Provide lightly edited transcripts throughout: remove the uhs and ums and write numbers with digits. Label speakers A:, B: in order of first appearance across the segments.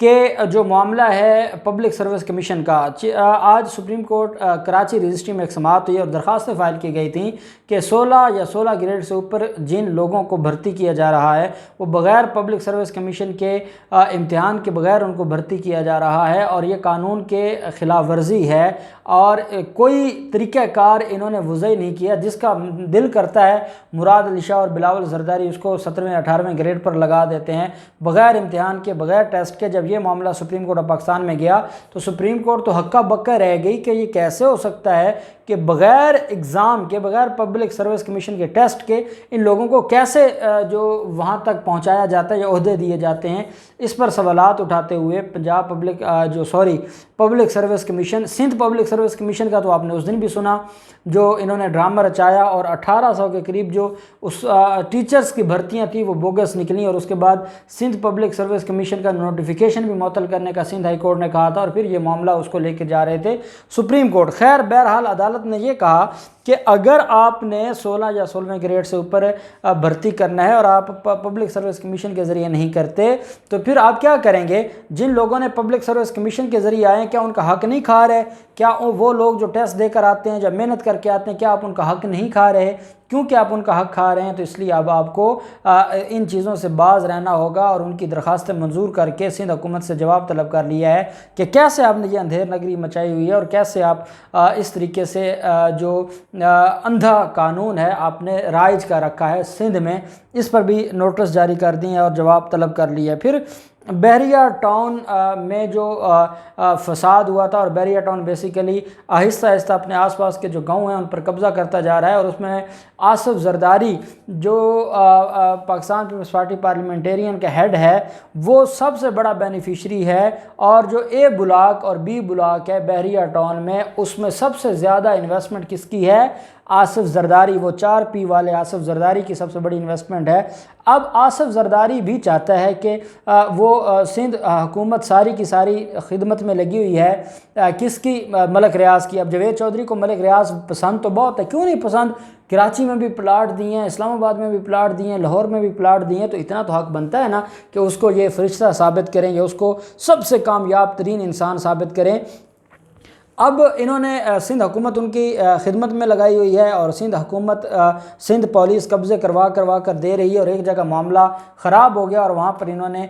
A: کہ جو معاملہ ہے پبلک سروس کمیشن کا، آج سپریم کورٹ کراچی رجسٹری میں ایک سماعت ہوئی اور درخواستیں فائل کی گئی تھیں کہ 16 گریڈ سے اوپر جن لوگوں کو بھرتی کیا جا رہا ہے وہ بغیر پبلک سروس کمیشن کے امتحان کے بغیر ان کو بھرتی کیا جا رہا ہے، اور یہ قانون کے خلاف ورزی ہے، اور کوئی طریقہ کار انہوں نے وضع نہیں کیا۔ جس کا دل کرتا ہے مراد علی شاہ اور بلاول زرداری اس کو 17ویں 18ویں گریڈ پر لگا دیتے ہیں بغیر امتحان کے، بغیر ٹیسٹ کے۔ جب یہ معاملہ سپریم کورٹ آف پاکستان میں گیا تو سپریم کورٹ تو ہکا بکا رہ گئی کہ یہ کیسے ہو سکتا ہے کہ بغیر ایگزام کے، بغیر پبلک سروس کمیشن کے ٹیسٹ کے ان لوگوں کو کیسے جو وہاں تک پہنچایا جاتا ہے یا عہدے دیے جاتے ہیں۔ اس پر سوالات اٹھاتے ہوئے Punjab public service commission, Sindh public service commission کا تو آپ نے اس دن بھی سنا جو انہوں نے ڈرامہ رچایا، اور 1800 کے قریب جو اس ٹیچرز کی بھرتیاں تھیں وہ بوگس نکلیں، اور اس کے بعد سندھ پبلک سروس کمیشن کا نوٹیفیکیشن بھی معطل کرنے کا سندھ ہائی کورٹ نے کہا تھا، اور پھر یہ معاملہ اس کو لے کے جا رہے تھے سپریم کورٹ۔ خیر بہرحال عدالت نے یہ کہا کہ اگر آپ نے 16 یا 16ویں گریڈ سے اوپر بھرتی کرنا ہے اور آپ پبلک سروس کمیشن کے ذریعے نہیں کرتے تو پھر آپ کیا کریں گے؟ جن لوگوں نے پبلک سروس کمیشن کے ذریعے آئے ہیں کیا ان کا حق نہیں کھا رہے؟ کیا وہ لوگ جو ٹیسٹ دے کر آتے ہیں، جب محنت کر کے آتے ہیں، کیا آپ ان کا حق نہیں کھا رہے؟ کیونکہ آپ ان کا حق کھا رہے ہیں تو اس لیے اب آپ کو ان چیزوں سے باز رہنا ہوگا، اور ان کی درخواستیں منظور کر کے سندھ حکومت سے جواب طلب کر لیا ہے کہ کیسے آپ نے یہ اندھیر نگری مچائی ہوئی ہے، اور کیسے آپ اس طریقے سے جو اندھا قانون ہے آپ نے رائج کا رکھا ہے سندھ میں، اس پر بھی نوٹس جاری کر دیے اور جواب طلب کر لیا ہے۔ پھر بحریہ ٹاؤن میں جو فساد ہوا تھا، اور بحریہ ٹاؤن بیسیکلی آہستہ آہستہ اپنے آس پاس کے جو گاؤں ہیں ان پر قبضہ کرتا جا رہا ہے، اور اس میں آصف زرداری جو پاکستان پیپلز پارٹی پارلیمنٹیرین کا ہیڈ ہے وہ سب سے بڑا بینیفیشری ہے، اور جو اے بلاک اور بی بلاک ہے بحریہ ٹاؤن میں اس میں سب سے زیادہ انویسٹمنٹ کس کی ہے؟ آصف زرداری، وہ 4P والے آصف زرداری کی سب سے بڑی انویسٹمنٹ ہے۔ اب آصف زرداری بھی چاہتا ہے کہ وہ سندھ حکومت ساری کی ساری خدمت میں لگی ہوئی ہے کس کی؟ ملک ریاض کی۔ اب جاوید چودھری کو ملک ریاض پسند تو بہت ہے، کیوں نہیں پسند؟ کراچی میں بھی پلاٹ دیے ہیں، اسلام آباد میں بھی پلاٹ دیے ہیں، لاہور میں بھی پلاٹ دیے ہیں، تو اتنا تو حق بنتا ہے نا کہ اس کو یہ فرشتہ ثابت کریں یا اس کو سب سے کامیاب ترین انسان ثابت کریں۔ اب انہوں نے سندھ حکومت ان کی خدمت میں لگائی ہوئی ہے، اور سندھ حکومت سندھ پولیس قبضے کروا کر دے رہی ہے، اور ایک جگہ معاملہ خراب ہو گیا اور وہاں پر انہوں نے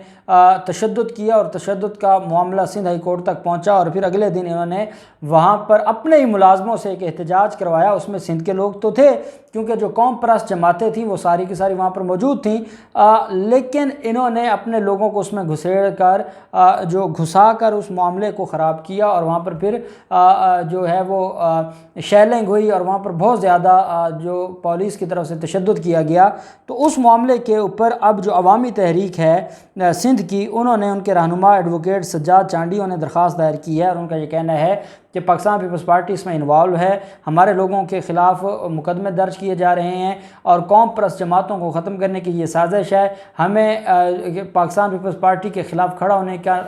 A: تشدد کیا، اور تشدد کا معاملہ سندھ ہائی کورٹ تک پہنچا، اور پھر اگلے دن انہوں نے وہاں پر اپنے ہی ملازموں سے ایک احتجاج کروایا۔ اس میں سندھ کے لوگ تو تھے کیونکہ جو قوم پرست جماعتیں تھیں وہ ساری کی ساری وہاں پر موجود تھیں، لیکن انہوں نے اپنے لوگوں کو اس میں گھسا کر اس معاملے کو خراب کیا، اور وہاں پر پھر جو ہے وہ شیلنگ ہوئی، اور وہاں پر بہت زیادہ جو پولیس کی طرف سے تشدد کیا گیا۔ تو اس معاملے کے اوپر اب جو عوامی تحریک ہے سندھ کی، انہوں نے ان کے رہنما ایڈوکیٹ سجاد چانڈیوں نے درخواست دائر کی ہے، اور ان کا یہ کہنا ہے کہ پاکستان پیپلز پارٹی اس میں انوالو ہے، ہمارے لوگوں کے خلاف مقدمے درج کیے جا رہے ہیں، اور قوم پرست جماعتوں کو ختم کرنے کی یہ سازش ہے۔ ہمیں پاکستان پیپلز پارٹی کے خلاف کھڑا ہونے کا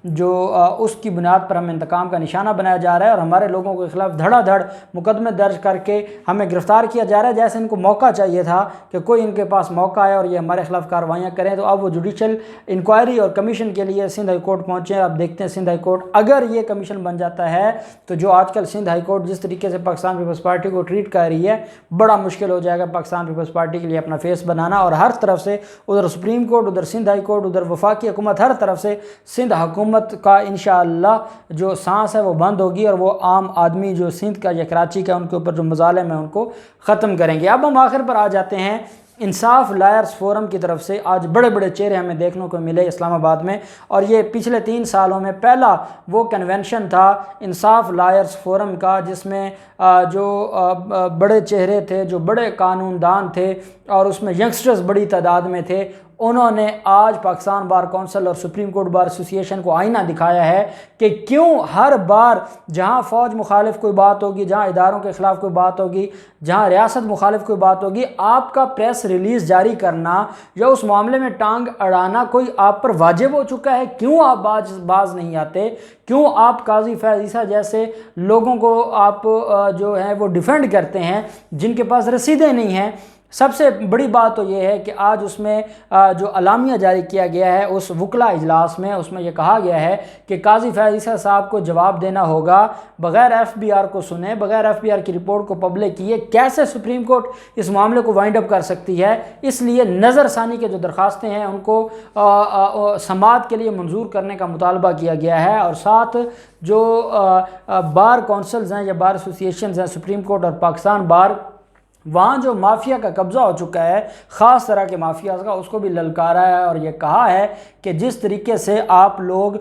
A: جو اس کی بنیاد پر ہمیں انتقام کا نشانہ بنایا جا رہا ہے، اور ہمارے لوگوں کے خلاف دھڑا دھڑ مقدمے درج کر کے ہمیں گرفتار کیا جا رہا ہے، جیسے ان کو موقع چاہیے تھا کہ کوئی ان کے پاس موقع آئے اور یہ ہمارے خلاف کاروائیاں کریں۔ تو اب وہ جوڈیشل انکوائری اور کمیشن کے لیے سندھ ہائی کورٹ پہنچے ہیں۔ اب دیکھتے ہیں سندھ ہائی کورٹ اگر یہ کمیشن بن جاتا ہے تو جو آج کل سندھ ہائی کورٹ جس طریقے سے پاکستان پیپلز پارٹی کو ٹریٹ کر رہی ہے، بڑا مشکل ہو جائے گا پاکستان پیپلز پارٹی کے لیے اپنا فیس بنانا، اور ہر طرف سے ادھر سپریم کورٹ، ادھر سندھ ہائی کورٹ، ادھر وفاقی حکومت، ہر طرف سے سندھ حکومت کا انشاءاللہ جو سانس ہے وہ بند ہوگی، اور وہ عام آدمی جو سندھ کا یا کراچی کا ان کے اوپر جو مظالم ہیں ان کو ختم کریں گے۔ اب ہم آخر پر آ جاتے ہیں انصاف لائرز فورم کی طرف سے آج بڑے بڑے چہرے ہمیں دیکھنے کو ملے اسلام آباد میں، اور یہ پچھلے 3 سالوں میں پہلا وہ کنونشن تھا انصاف لائرز فورم کا جس میں جو بڑے چہرے تھے، جو بڑے قانون دان تھے، اور اس میں ینگسٹرز بڑی تعداد میں تھے، انہوں نے آج پاکستان بار کونسل اور سپریم کورٹ بار ایسوسییشن کو آئینہ دکھایا ہے کہ کیوں ہر بار جہاں فوج مخالف کوئی بات ہوگی، جہاں اداروں کے خلاف کوئی بات ہوگی، جہاں ریاست مخالف کوئی بات ہوگی، آپ کا پریس ریلیز جاری کرنا یا اس معاملے میں ٹانگ اڑانا کوئی آپ پر واجب ہو چکا ہے۔ کیوں آپ باز نہیں آتے؟ کیوں آپ قاضی فیض عیسیٰ جیسے لوگوں کو آپ جو ہیں وہ ڈیفینڈ کرتے ہیں جن کے پاس رسیدیں نہیں ہیں؟ سب سے بڑی بات تو یہ ہے کہ آج اس میں جو اعلامیہ جاری کیا گیا ہے اس وکلا اجلاس میں، اس میں یہ کہا گیا ہے کہ قاضی فیاض عیسیٰ صاحب کو جواب دینا ہوگا بغیر ایف بی آر کو سنے، بغیر ایف بی آر کی رپورٹ کو پبلک کیے کیسے سپریم کورٹ اس معاملے کو وائنڈ اپ کر سکتی ہے۔ اس لیے نظر ثانی کے جو درخواستیں ہیں ان کو سماعت کے لیے منظور کرنے کا مطالبہ کیا گیا ہے، اور ساتھ جو بار کونسلز ہیں یا بار ایسوسیشنز ہیں سپریم کورٹ اور پاکستان بار، وہاں جو مافیا کا قبضہ ہو چکا ہے خاص طرح کے مافیاز کا، اس کو بھی للکارا ہے اور یہ کہا ہے کہ جس طریقے سے آپ لوگ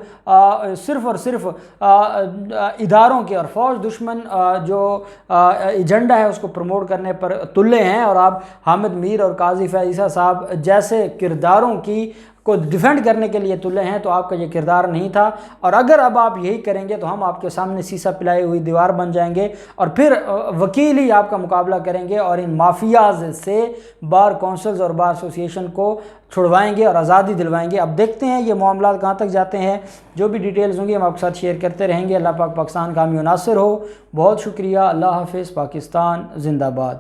A: صرف اور صرف اداروں کے اور فوج دشمن جو ایجنڈا ہے اس کو پروموٹ کرنے پر تلے ہیں، اور آپ حامد میر اور قاضی فیاض عیسیٰ صاحب جیسے کرداروں کی کو ڈیفینڈ کرنے کے لیے تلے ہیں، تو آپ کا یہ کردار نہیں تھا، اور اگر اب آپ یہی کریں گے تو ہم آپ کے سامنے سیسا پلائی ہوئی دیوار بن جائیں گے، اور پھر وکیل ہی آپ کا مقابلہ کریں گے اور ان مافیاز سے بار کونسلز اور بار ایسوسیشن کو چھڑوائیں گے اور آزادی دلوائیں گے۔ اب دیکھتے ہیں یہ معاملات کہاں تک جاتے ہیں، جو بھی ڈیٹیلز ہوں گی ہم آپ کے ساتھ شیئر کرتے رہیں گے۔ اللہ پاک پاکستان کامیاب و ناصر ہو۔ بہت شکریہ، اللہ حافظ، پاکستان زندہ باد۔